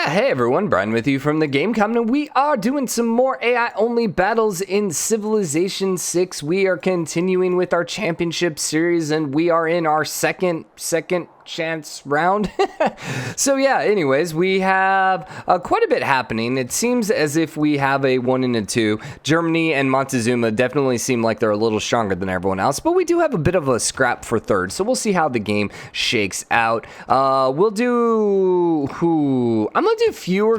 Hey everyone, Brian with you from TheGameCommon, and we are doing some more AI-only battles in Civilization 6. We are continuing with our championship series, and we are in our second chance round. So yeah, anyways, we have quite a bit happening. It seems as if we have a 1 and a 2. Germany and Montezuma definitely seem like they're a little stronger than everyone else, but we do have a bit of a scrap for third, so we'll see how the game shakes out. We'll do... I'm gonna do fewer...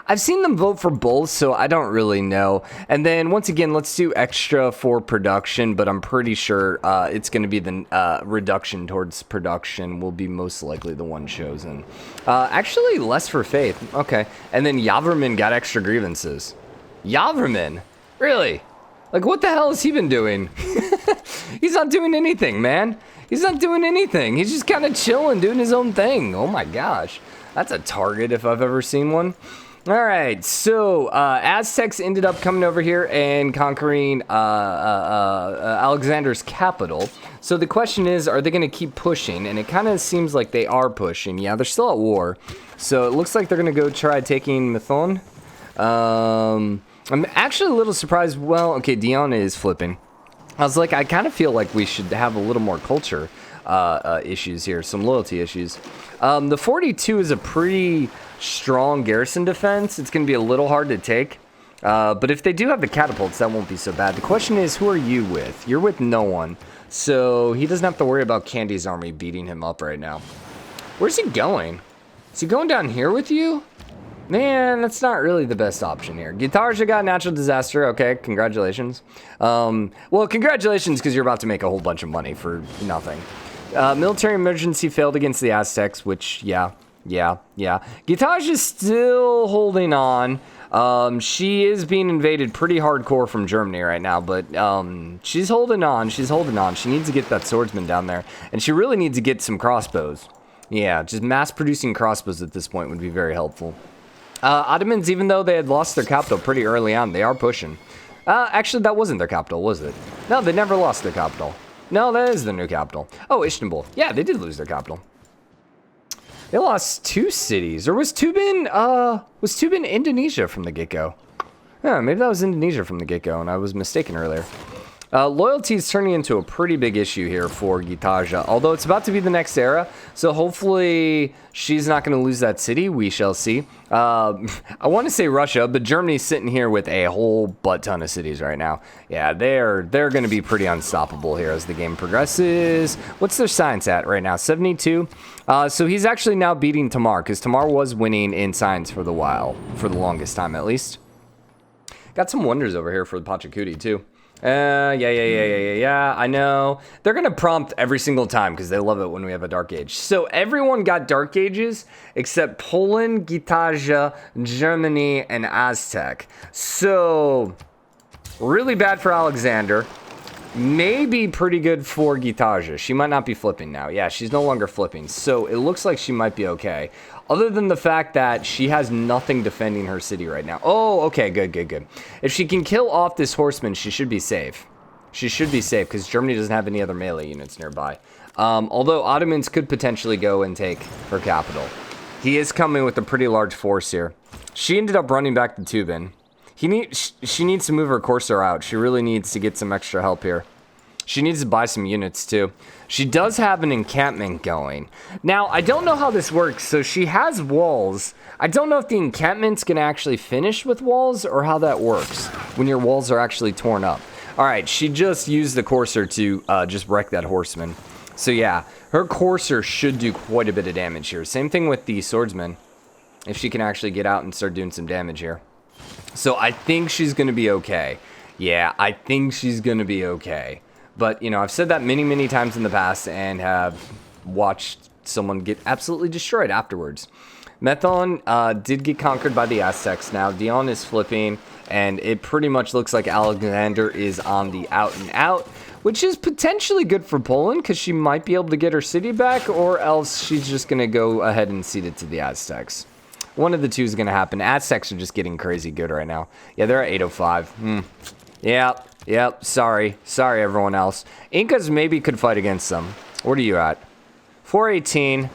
I've seen them vote for both, so I don't really know. And then, once again, let's do extra for production, but I'm pretty sure it's gonna be the reduction towards production will be most likely the one chosen. Actually, less for faith. Okay. And then Yaverman got extra grievances. Yaverman? Really? Like, what the hell has he been doing? He's not doing anything, man. He's not doing anything. He's just kind of chilling, doing his own thing. Oh my gosh. That's a target if I've ever seen one. All right, so Aztecs ended up coming over here and conquering Alexander's capital. So the question is, are they going to keep pushing? And it kind of seems like they are pushing. Yeah, they're still at war. So it looks like they're going to go try taking Methone. I'm actually a little surprised. Well, okay, Diana is flipping. I was like, I kind of feel like we should have a little more culture issues here, some loyalty issues. The 42 is a pretty strong garrison defense. It's going to be a little hard to take. But if they do have the catapults, that won't be so bad. The question is, who are you with? You're with no one. So he doesn't have to worry about Candy's army beating him up right now. Where's he going? Is he going down here with you? Man, that's not really the best option here. Guitarja got natural disaster. Okay, congratulations. Well, congratulations because you're about to make a whole bunch of money for nothing. Military emergency failed against the Aztecs, which, yeah. Guitarja is still holding on. She is being invaded pretty hardcore from Germany right now, but she's holding on. She needs to get that swordsman down there, and she really needs to get some crossbows. Yeah, just mass-producing crossbows at this point would be very helpful. Ottomans, even though they had lost their capital pretty early on, they are pushing. Actually, that wasn't their capital, was it? No, they never lost their capital. No, that is their new capital. Oh, Istanbul. Yeah, they did lose their capital. They lost 2 cities. Or was Tuban Indonesia from the get-go? Yeah, maybe that was Indonesia from the get-go, and I was mistaken earlier. Loyalty is turning into a pretty big issue here for Guitarja, although it's about to be the next era, so hopefully she's not going to lose that city. We shall see. I want to say Russia, but Germany's sitting here with a whole butt ton of cities right now. Yeah, they're going to be pretty unstoppable here as the game progresses. What's their science at right now? 72. So he's actually now beating Tamar, because Tamar was winning in science for the longest time at least. Got some wonders over here for the Pachacuti too. Yeah, I know. They're gonna prompt every single time because they love it when we have a Dark Age. So everyone got Dark Ages except Poland, Guitarja, Germany, and Aztec. So really bad for Alexander. Maybe pretty good for Guitarja. She might not be flipping now. Yeah, she's no longer flipping. So it looks like she might be okay. Other than the fact that she has nothing defending her city right now. Oh, okay, good. If she can kill off this horseman, she should be safe. She should be safe because Germany doesn't have any other melee units nearby. Although Ottomans could potentially go and take her capital. He is coming with a pretty large force here. She ended up running back to Tuban. She needs to move her Corsair out. She really needs to get some extra help here. She needs to buy some units too. She does have an encampment going. Now, I don't know how this works. So she has walls. I don't know if the encampment's gonna actually finish with walls or how that works when your walls are actually torn up. All right, she just used the Corsair to just wreck that horseman. So yeah, her Corsair should do quite a bit of damage here. Same thing with the swordsman. If she can actually get out and start doing some damage here. So I think she's gonna be okay. Yeah, I think she's gonna be okay. But, you know, I've said that many times in the past and have watched someone get absolutely destroyed afterwards. Methon did get conquered by the Aztecs now. Dion is flipping, and it pretty much looks like Alexander is on the out and out, which is potentially good for Poland because she might be able to get her city back, or else she's just going to go ahead and cede it to the Aztecs. One of the two is going to happen. Aztecs are just getting crazy good right now. Yeah, they're at 805. Yep, sorry everyone else. Incas maybe could fight against them. What are you at? 418.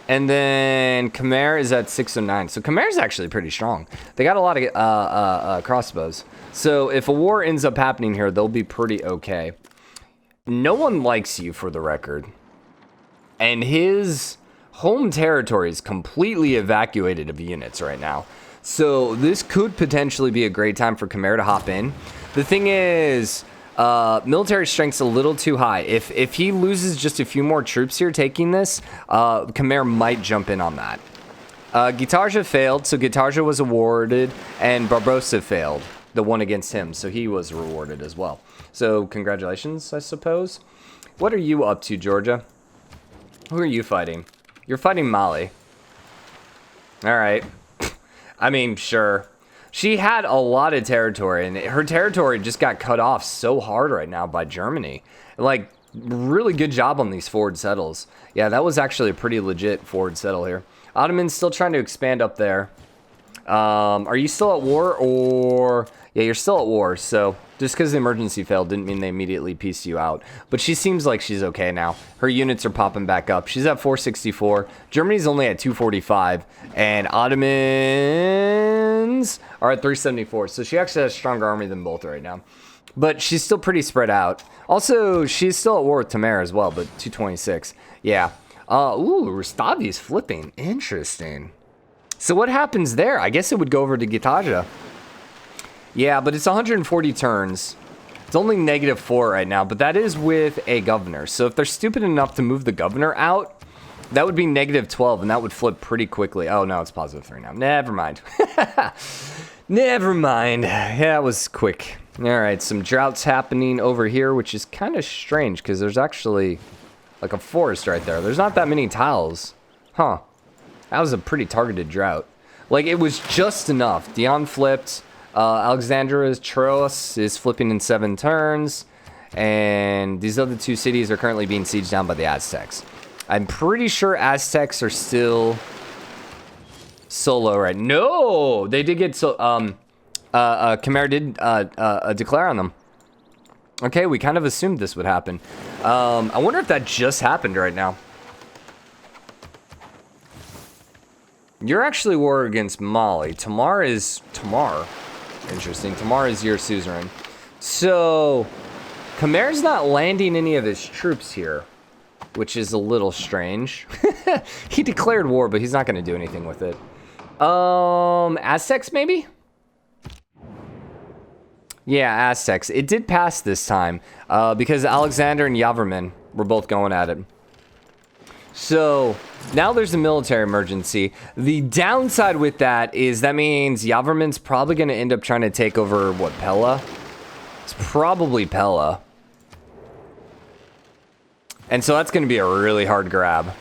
And then Khmer is at 609. So Khmer is actually pretty strong. They got a lot of crossbows. So if a war ends up happening here, they'll be pretty okay. No one likes you, for the record. And his home territory is completely evacuated of units right now. So this could potentially be a great time for Khmer to hop in. The thing is, military strength's a little too high. If he loses just a few more troops here taking this, Khmer might jump in on that. Gitarja failed, so Gitarja was awarded, and Barbosa failed, the one against him, so he was rewarded as well. So congratulations, I suppose. What are you up to, Georgia? Who are you fighting? You're fighting Mali. All right. I mean, sure. She had a lot of territory, and her territory just got cut off so hard right now by Germany. Like, really good job on these forward settles. Yeah, that was actually a pretty legit forward settle here. Ottoman's still trying to expand up there. Are you still at war, or... Yeah, you're still at war, so just because the emergency failed didn't mean they immediately pieced you out. But she seems like she's okay now. Her units are popping back up. She's at 464. Germany's only at 245. And Ottomans are at 374. So she actually has a stronger army than both right now. But she's still pretty spread out. Also, she's still at war with Tamar as well, but 226. Yeah. Ooh, Rustavi's flipping. Interesting. So what happens there? I guess it would go over to Gitaja. Yeah, but it's 140 turns. It's only -4 right now, but that is with a governor. So if they're stupid enough to move the governor out, that would be -12, and that would flip pretty quickly. Oh, no, it's +3 now. Never mind. Never mind. Yeah, it was quick. All right, some droughts happening over here, which is kind of strange because there's actually like a forest right there. There's not that many tiles. Huh. That was a pretty targeted drought. Like, it was just enough. Dion flipped. Alexandra's Troas is flipping in 7 turns. And these other 2 cities are currently being sieged down by the Aztecs. I'm pretty sure Aztecs are still solo right. No! They did get so... Khmer did declare on them. Okay, we kind of assumed this would happen. I wonder if that just happened right now. You're actually war against Mali. Tamar is Tamar. Interesting. Tamar is your suzerain. So, Khmer's not landing any of his troops here, which is a little strange. He declared war, but he's not going to do anything with it. Aztecs, maybe? Yeah, Aztecs. It did pass this time, because Alexander and Yaverman were both going at it. So, now there's a military emergency. The downside with that is that means Yaverman's probably going to end up trying to take over, what, Pella? It's probably Pella. And so that's going to be a really hard grab.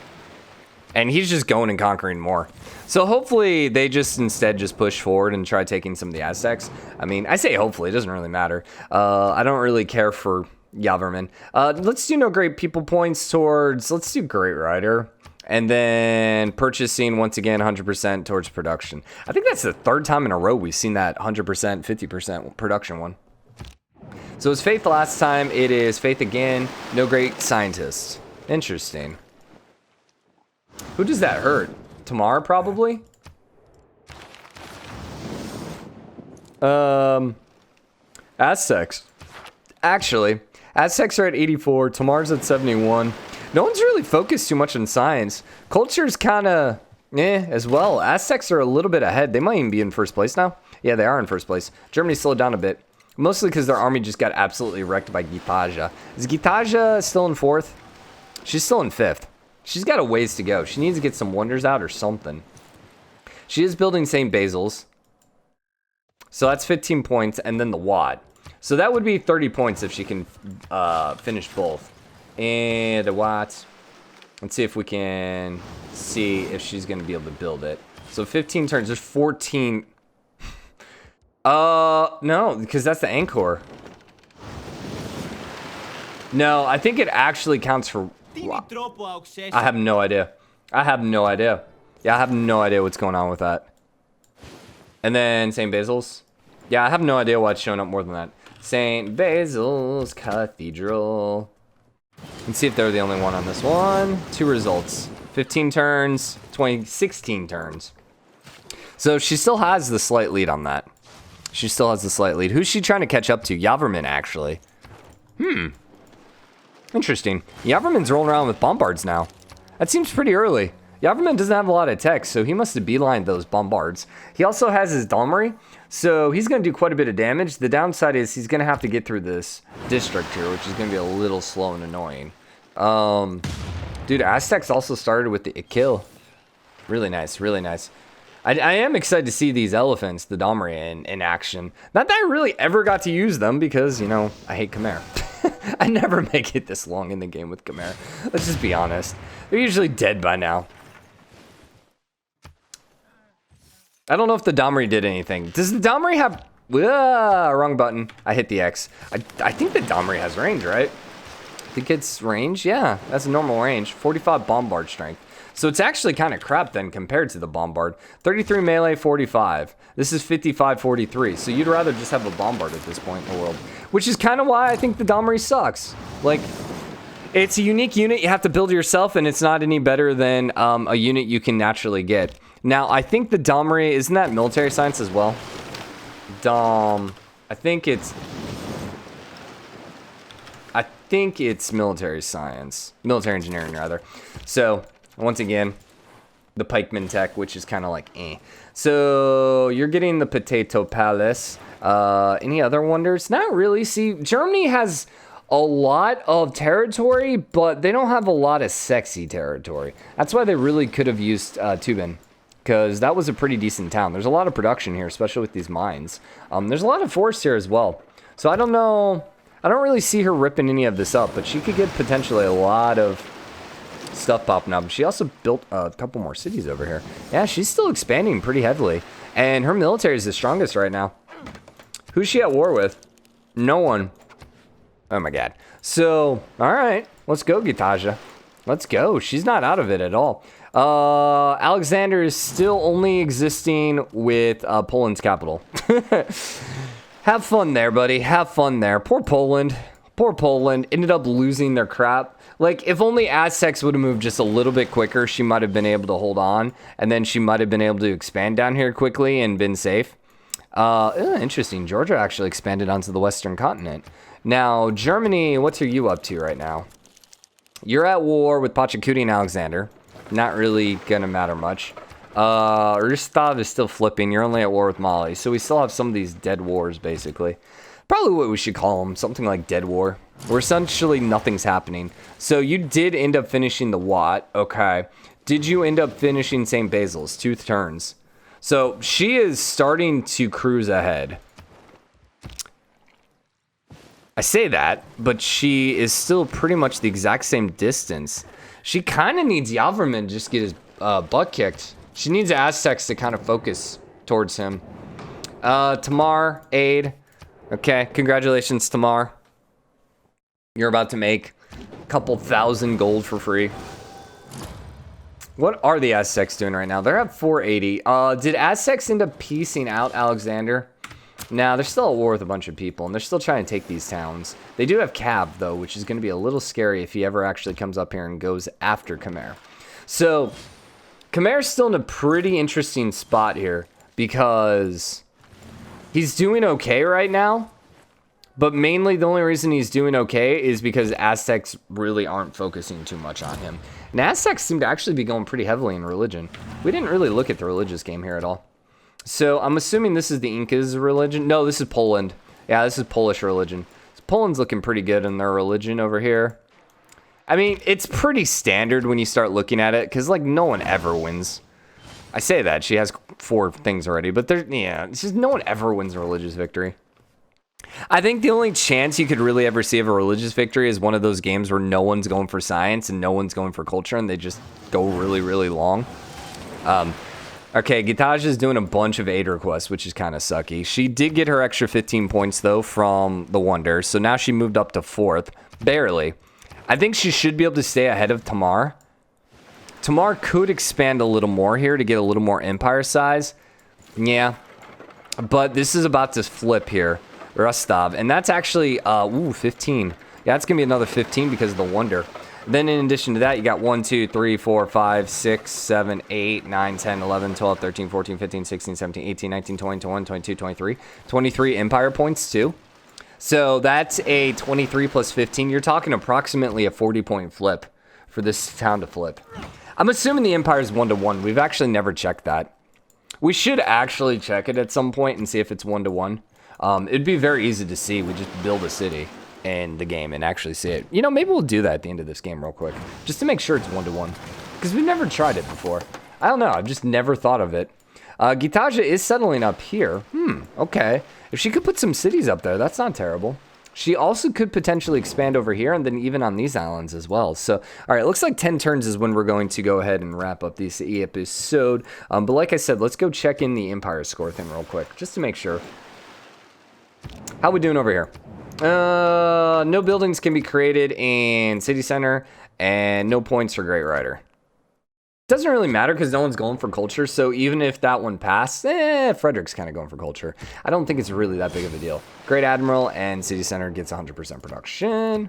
And he's just going and conquering more. So hopefully they just instead just push forward and try taking some of the Aztecs. I mean, I say hopefully, it doesn't really matter. I don't really care for Yaverman. Let's do no great people points towards, let's do Great Rider. And then purchasing, once again, 100% towards production. I think that's the 3rd time in a row we've seen that 100%, 50% production one. So it was Faith last time. It is Faith again. No great scientists. Interesting. Who does that hurt? Tamar, probably? Aztecs. Actually, Aztecs are at 84. Tamar's at 71. No one's really focused too much on science. Culture's kind of as well. Aztecs are a little bit ahead. They might even be in first place now. Yeah, they are in first place. Germany slowed down a bit. Mostly because their army just got absolutely wrecked by Gitaja. Is Gitaja still in 4th? She's still in 5th. She's got a ways to go. She needs to get some wonders out or something. She is building St. Basil's. So that's 15 points, and then the Watt. So that would be 30 points if she can finish both. And the Watt. Let's see if we can see if she's going to be able to build it. So 15 turns. There's 14. No, because that's the Angkor. No, I think it actually counts for... I have no idea. I have no idea. Yeah, I have no idea what's going on with that. And then St. Basil's. Yeah, I have no idea why it's showing up more than that. St. Basil's Cathedral. Let's see if they're the only one on this one. 2 results. 15 turns, 16 turns. So she still has the slight lead on that. She still has the slight lead. Who's she trying to catch up to? Yaverman, actually. Interesting. Yaverman's rolling around with bombards now. That seems pretty early. Yaverman doesn't have a lot of tech, so he must have beelined those bombards. He also has his Dalmery, so he's going to do quite a bit of damage. The downside is he's going to have to get through this district here, which is going to be a little slow and annoying. Dude, Aztecs also started with the kill. Really nice, really nice. I am excited to see these elephants, the Dalmery, in action. Not that I really ever got to use them because, you know, I hate Khmer. I never make it this long in the game with Khmer. Let's just be honest. They're usually dead by now. I don't know if the Dalmery did anything. Does the Dalmery have... wrong button. I hit the X. I think the Dalmery has range, right? I think it's range. Yeah, that's a normal range. 45 bombard strength. So it's actually kind of crap then compared to the bombard. 33 melee, 45. This is 55, 43. So you'd rather just have a bombard at this point in the world. Which is kind of why I think the Dalmery sucks. Like, it's a unique unit you have to build yourself, and it's not any better than a unit you can naturally get. Now, I think the Dalmery, isn't that military science as well? I think it's military science. Military engineering, rather. So... once again, the pikeman tech, which is kind of like eh. So you're getting the Potato Palace. Any other wonders? Not really. See, Germany has a lot of territory, but they don't have a lot of sexy territory. That's why they really could have used Tübingen, because that was a pretty decent town. There's a lot of production here, especially with these mines. There's a lot of forest here as well. So I don't know. I don't really see her ripping any of this up, but she could get potentially a lot of stuff popping up. She also built a couple more cities over here. Yeah, she's still expanding pretty heavily, and her military is the strongest right now. Who's she at war with? No one. Oh my god. So, all right, let's go, Gitaja. Let's go. She's not out of it at all. Alexander is still only existing with Poland's capital. Have fun there, buddy. Have fun there. Poor Poland. Poor Poland ended up losing their crap. Like, if only Aztecs would have moved just a little bit quicker, she might have been able to hold on. And then she might have been able to expand down here quickly and been safe. Interesting. Georgia actually expanded onto the western continent. Now, Germany, what's you up to right now? You're at war with Pachacuti and Alexander. Not really going to matter much. Rostov is still flipping. You're only at war with Mali. So we still have some of these dead wars, basically. Probably what we should call them, something like Dead War, where essentially nothing's happening. So you did end up finishing the Watt, okay. Did you end up finishing St. Basil's? 2 turns. So she is starting to cruise ahead. I say that, but she is still pretty much the exact same distance. She kind of needs Yaverman to just get his butt kicked. She needs Aztecs to kind of focus towards him. Tamar, aid. Okay, congratulations, Tamar. You're about to make a couple thousand gold for free. What are the Aztecs doing right now? They're at 480. Did Aztecs end up piecing out Alexander? Nah, they're still at war with a bunch of people, and they're still trying to take these towns. They do have Cav, though, which is going to be a little scary if he ever actually comes up here and goes after Khmer. So, Khmer's still in a pretty interesting spot here, because... he's doing okay right now, but mainly the only reason he's doing okay is because Aztecs really aren't focusing too much on him. And Aztecs seem to actually be going pretty heavily in religion. We didn't really look at the religious game here at all. So I'm assuming this is the Incas' religion. No, this is Poland. Yeah, this is Polish religion. So Poland's looking pretty good in their religion over here. I mean, it's pretty standard when you start looking at it, because, like, no one ever wins. I say that. She has 4 things already, but it's just no one ever wins a religious victory. I think the only chance you could really ever see of a religious victory is one of those games where no one's going for science and no one's going for culture, and they just go really, really long. Okay, Gitaja is doing a bunch of aid requests, which is kind of sucky. She did get her extra 15 points, though, from the Wonder, so now she moved up to 4th. Barely. I think she should be able to stay ahead of Tamar. Tamar could expand a little more here to get a little more empire size. Yeah. But this is about to flip here. Rostov. And that's actually, 15. Yeah, that's going to be another 15 because of the Wonder. Then in addition to that, you got 1, 2, 3, 4, 5, 6, 7, 8, 9, 10, 11, 12, 13, 14, 15, 16, 17, 18, 19, 20, 21, 22, 23. 23 empire points too. So that's a 23 plus 15. You're talking approximately a 40-point flip for this town to flip. I'm assuming the empire is 1-to-1. We've actually never checked that. We should actually check it at some point and see if it's 1-to-1. It'd be very easy to see. We just build a city in the game and actually see it. You know, maybe we'll do that at the end of this game real quick, just to make sure it's 1-to-1, because we've never tried it before. I don't know. I've just never thought of it. Gitaja is settling up here. Okay. If she could put some cities up there, that's not terrible. She also could potentially expand over here and then even on these islands as well. So, all right, it looks like 10 turns is when we're going to go ahead and wrap up this episode. But like I said, let's go check in the Empire score thing real quick, just to make sure. How we doing over here? No buildings can be created in City Center, and no points for Great Rider. Doesn't really matter because no one's going for culture, so even if that one passed, Frederick's kind of going for culture. I don't think it's really that big of a deal. Great Admiral and City Center gets 100% production.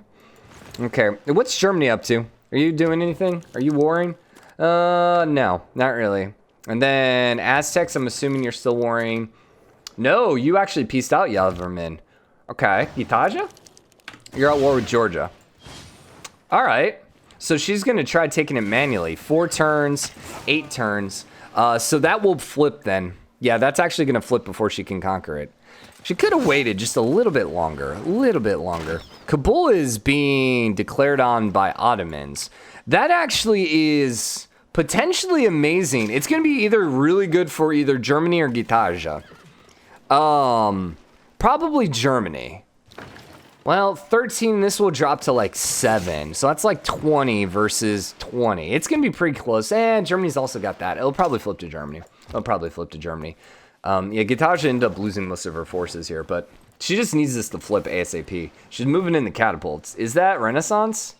Okay, what's Germany up to? Are you doing anything? Are you warring? No, not really. And then Aztecs, I'm assuming you're still warring. No, you actually peaced out, Yaverman. Okay, Gitaja? You're at war with Georgia. All right. So she's going to try taking it manually. 4 turns, 8 turns. So that will flip then. Yeah, that's actually going to flip before she can conquer it. She could have waited just a little bit longer. A little bit longer. Kabul is being declared on by Ottomans. That actually is potentially amazing. It's going to be either really good for either Germany or Gitaja. Probably Germany. Well, 13, this will drop to like 7. So that's like 20 versus 20. It's going to be pretty close. And Germany's also got that. It'll probably flip to Germany. Yeah, Gitaja ended up losing most of her forces here, but she just needs this to flip ASAP. She's moving in the catapults. Is that Renaissance?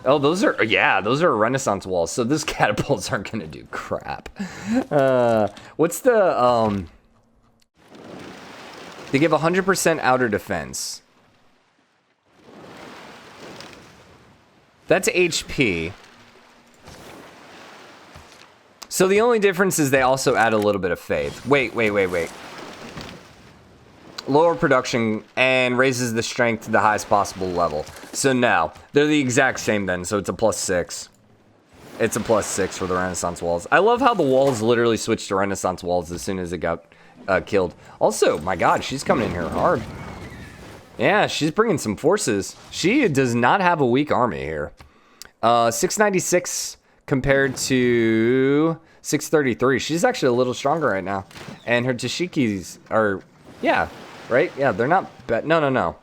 Oh, those are Renaissance walls. So those catapults aren't going to do crap. What's the, they give 100% outer defense. That's HP. So the only difference is they also add a little bit of faith. Wait. Lower production and raises the strength to the highest possible level. So now, they're the exact same then, so it's a +6. It's a +6 for the Renaissance walls. I love how the walls literally switched to Renaissance walls as soon as it got killed. Also, my god, she's coming in here hard. Yeah, she's bringing some forces. She does not have a weak army here. 696 compared to 633. She's actually a little stronger right now. And her Tashikis are, yeah, right? Yeah, they're not bad. No.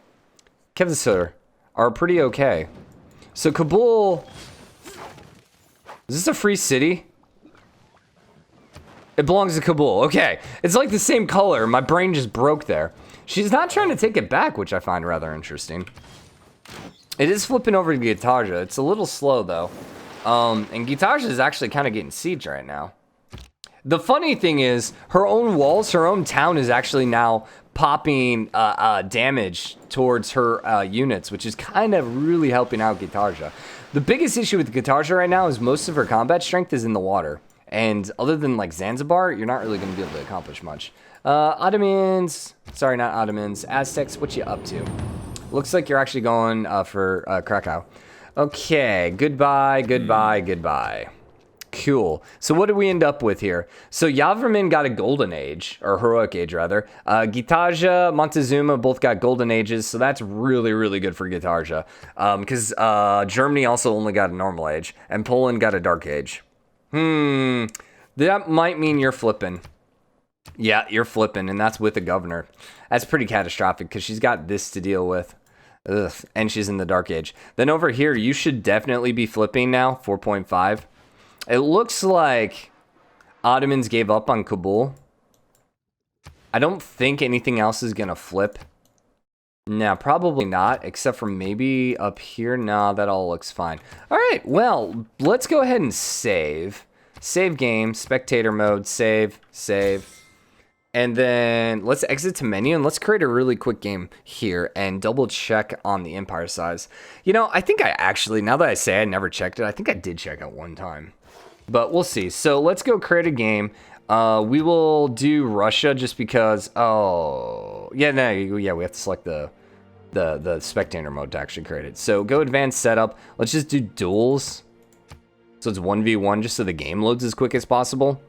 Kevsur are pretty okay. So Kabul, is this a free city? It belongs to Kabul. Okay. It's like the same color. My brain just broke there. She's not trying to take it back, which I find rather interesting. It is flipping over to Gitaja. It's a little slow, though. And Gitaja is actually kind of getting sieged right now. The funny thing is, her own walls, her own town is actually now popping damage towards her units, which is kind of really helping out Gitaja. The biggest issue with Gitaja right now is most of her combat strength is in the water. And other than like Zanzibar, you're not really going to be able to accomplish much. Ottomans, sorry, not Ottomans. Aztecs, what you up to? Looks like you're actually going for Krakow. Okay, goodbye. Cool. So what did we end up with here? So Yaverman got a golden age, or heroic age rather. Gitaja, Montezuma both got golden ages, so that's really, really good for Gitaja. Because Germany also only got a normal age, and Poland got a dark age. That might mean you're flipping. Yeah, you're flipping, and that's with the governor. That's pretty catastrophic, because she's got this to deal with. Ugh, and she's in the dark age. Then over here, you should definitely be flipping now, 4.5. It looks like Ottomans gave up on Kabul. I don't think anything else is going to flip. No, probably not, except for maybe up here. No, that all looks fine. All right, well, let's go ahead and save. Save game, spectator mode, save. And then let's exit to menu and let's create a really quick game here and double check on the empire size. You know, I think I actually, now that I say I never checked it, I think I did check it one time. But we'll see. So let's go create a game. We will do Russia just because, we have to select the spectator mode to actually create it. So go advanced setup. Let's just do duels. So it's 1v1 just so the game loads as quick as possible.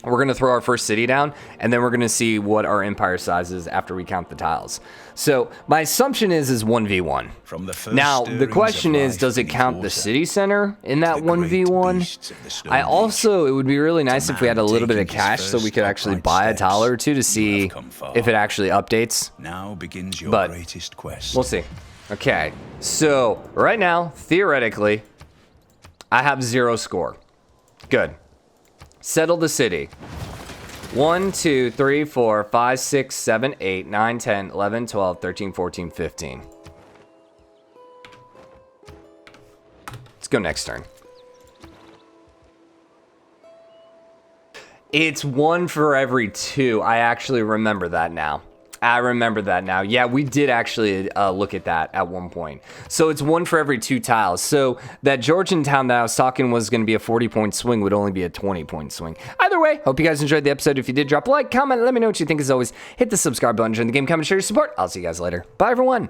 We're going to throw our first city down, and then we're going to see what our empire size is after we count the tiles. So my assumption is 1v1. Now, the question is, does it count the city center in that 1v1? It would be really nice if we had a little bit of cash so we could actually buy a tile or two to see if it actually updates. Now begins your greatest quest. We'll see. Okay, so right now, theoretically, I have 0 score. Good. Settle the city. 1, 2, 3, 4, 5, 6, 7, 8, 9, 10, 11, 12, 13, 14, 15. Let's go next turn. It's 1 for every 2. I actually remember that now. Yeah, we did actually look at that at one point. So it's 1 for every 2 tiles. So that Georgian town that I was talking was going to be a 40-point swing would only be a 20-point swing. Either way, hope you guys enjoyed the episode. If you did, drop a like, comment, let me know what you think. As always, hit the subscribe button, join the game, comment, share your support. I'll see you guys later. Bye, everyone.